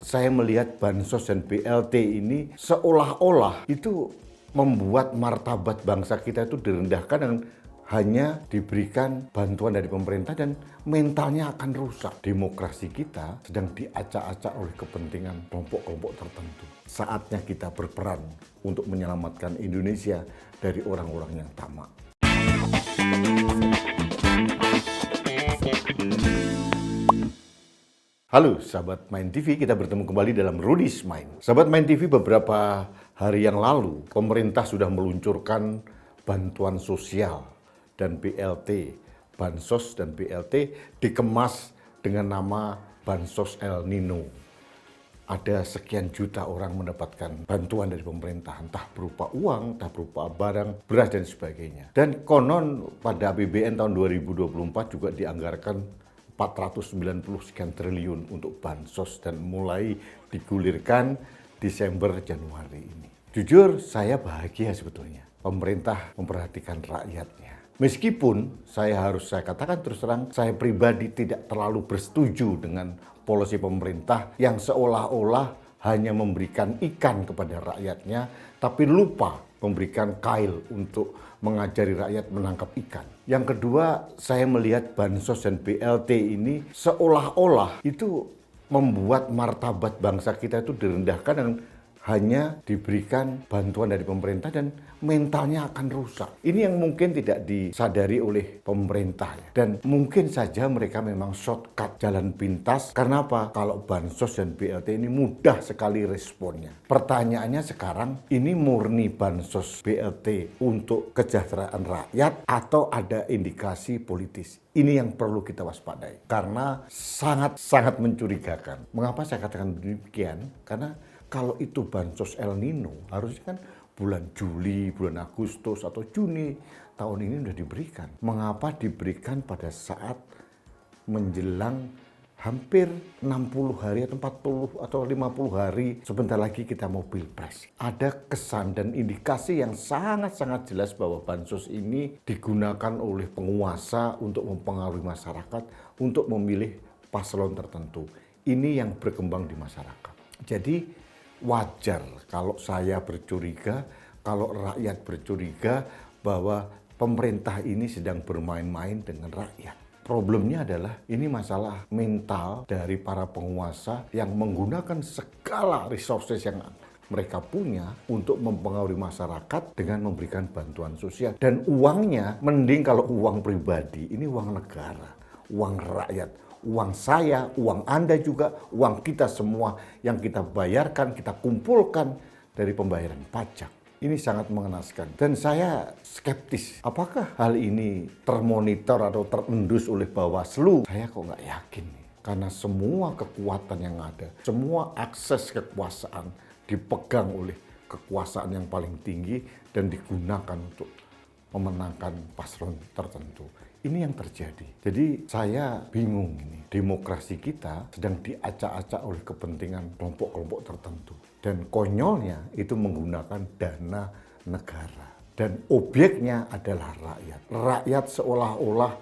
saya melihat bansos dan BLT ini seolah-olah itu membuat martabat bangsa kita itu direndahkan dan hanya diberikan bantuan dari pemerintah dan mentalnya akan rusak. Demokrasi kita sedang diacak-acak oleh kepentingan kelompok-kelompok tertentu. Saatnya kita berperan untuk menyelamatkan Indonesia dari orang-orang yang tamak. Halo sahabat Main TV, kita bertemu kembali dalam Rudy's Main. Sahabat Main TV, beberapa hari yang lalu pemerintah sudah meluncurkan bantuan sosial dan BLT. Bansos dan BLT dikemas dengan nama Bansos El Nino. Ada sekian juta orang mendapatkan bantuan dari pemerintah, entah berupa uang, entah berupa barang, beras dan sebagainya. Dan konon pada APBN tahun 2024 juga dianggarkan 490 sekian triliun untuk bansos dan mulai digulirkan Desember Januari ini. Jujur saya bahagia sebetulnya. Pemerintah memperhatikan rakyatnya. Meskipun saya katakan terus terang, saya pribadi tidak terlalu bersetuju dengan polisi pemerintah yang seolah-olah hanya memberikan ikan kepada rakyatnya, tapi lupa memberikan kail untuk mengajari rakyat menangkap ikan. Yang kedua, saya melihat bansos dan BLT ini seolah-olah itu membuat martabat bangsa kita itu direndahkan dan hanya diberikan bantuan dari pemerintah dan mentalnya akan rusak. Ini yang mungkin tidak disadari oleh pemerintah. Dan mungkin saja mereka memang shortcut jalan pintas. Karena apa? Kalau bansos dan BLT ini mudah sekali responnya. Pertanyaannya sekarang, ini murni bansos BLT untuk kesejahteraan rakyat atau ada indikasi politis? Ini yang perlu kita waspadai. Karena sangat mencurigakan. Mengapa saya katakan demikian? Karena kalau itu bansos El Nino, harusnya kan bulan Juli, bulan Agustus, atau Juni tahun ini sudah diberikan. Mengapa diberikan pada saat menjelang hampir 60 hari atau 40 atau 50 hari sebentar lagi kita mau pilpres? Ada kesan dan indikasi yang sangat-sangat jelas bahwa bansos ini digunakan oleh penguasa untuk mempengaruhi masyarakat untuk memilih paslon tertentu. Ini yang berkembang di masyarakat. Jadi wajar kalau saya bercuriga, kalau rakyat bercuriga bahwa pemerintah ini sedang bermain-main dengan rakyat. Problemnya adalah ini masalah mental dari para penguasa yang menggunakan segala resources yang mereka punya untuk mempengaruhi masyarakat dengan memberikan bantuan sosial. Dan uangnya, mending kalau uang pribadi, ini uang negara, uang rakyat. Uang saya, uang Anda juga, uang kita semua yang kita bayarkan, kita kumpulkan dari pembayaran pajak. Ini sangat mengenaskan. Dan saya skeptis, apakah hal ini termonitor atau terendus oleh Bawaslu? Saya kok nggak yakin. Karena semua kekuatan yang ada, semua akses kekuasaan dipegang oleh kekuasaan yang paling tinggi dan digunakan untuk memenangkan paslon tertentu. Ini yang terjadi. Jadi saya bingung ini. Demokrasi kita sedang diacak-acak oleh kepentingan kelompok-kelompok tertentu. Dan konyolnya itu menggunakan dana negara. Dan objeknya adalah rakyat. Rakyat seolah-olah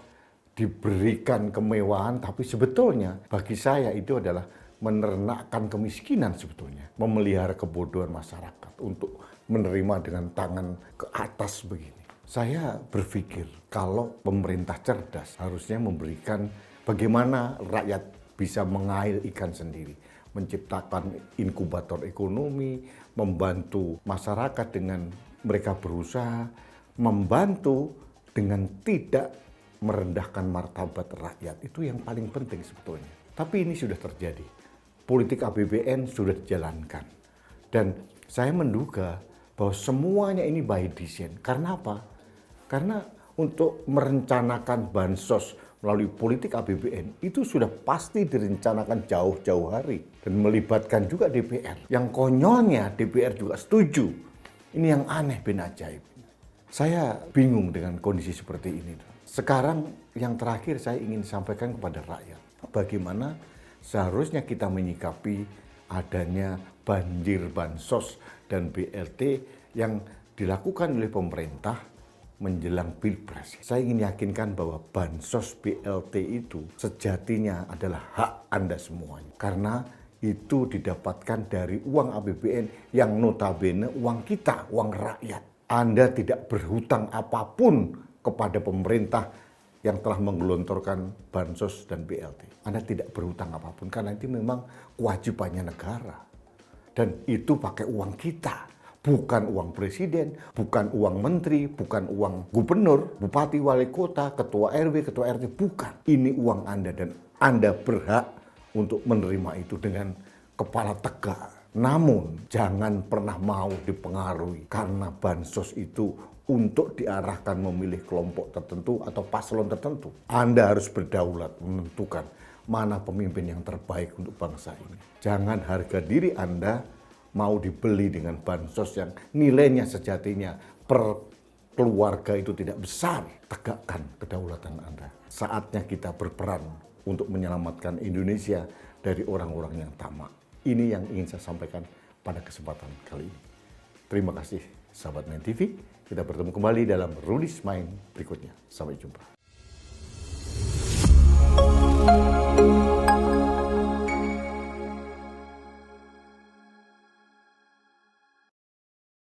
diberikan kemewahan, tapi sebetulnya bagi saya itu adalah menernakkan kemiskinan sebetulnya. Memelihara kebodohan masyarakat untuk menerima dengan tangan ke atas begini. Saya berpikir kalau pemerintah cerdas harusnya memberikan bagaimana rakyat bisa mengail ikan sendiri, menciptakan inkubator ekonomi, membantu masyarakat dengan mereka berusaha, membantu dengan tidak merendahkan martabat rakyat. Itu yang paling penting sebetulnya. Tapi ini sudah terjadi. Politik APBN sudah dijalankan. Dan saya menduga bahwa semuanya ini by design. Karena apa? Karena untuk merencanakan bansos melalui politik APBN itu sudah pasti direncanakan jauh-jauh hari dan melibatkan juga DPR. Yang konyolnya DPR juga setuju. Ini yang aneh bin ajaib. Saya bingung dengan kondisi seperti ini. Sekarang yang terakhir saya ingin sampaikan kepada rakyat. Bagaimana seharusnya kita menyikapi adanya banjir bansos dan BLT yang dilakukan oleh pemerintah menjelang pilpres. Saya ingin yakinkan bahwa bansos BLT itu sejatinya adalah hak Anda semuanya. Karena itu didapatkan dari uang APBN yang notabene uang kita, uang rakyat. Anda tidak berhutang apapun kepada pemerintah yang telah menggelontorkan bansos dan BLT. Anda tidak berhutang apapun karena itu memang kewajibannya negara. Dan itu pakai uang kita. Bukan uang presiden, bukan uang menteri, bukan uang gubernur, bupati, wali kota, ketua RW, ketua RT, bukan. Ini uang Anda dan Anda berhak untuk menerima itu dengan kepala tegak. Namun jangan pernah mau dipengaruhi karena bansos itu untuk diarahkan memilih kelompok tertentu atau paslon tertentu. Anda harus berdaulat menentukan mana pemimpin yang terbaik untuk bangsa ini. Jangan harga diri Anda mau dibeli dengan bansos yang nilainya sejatinya per keluarga itu tidak besar. Tegakkan kedaulatan Anda. Saatnya kita berperan untuk menyelamatkan Indonesia dari orang-orang yang tamak. Ini yang ingin saya sampaikan pada kesempatan kali ini. Terima kasih sahabat Main TV. Kita bertemu kembali dalam Rudi's Mind berikutnya. Sampai jumpa.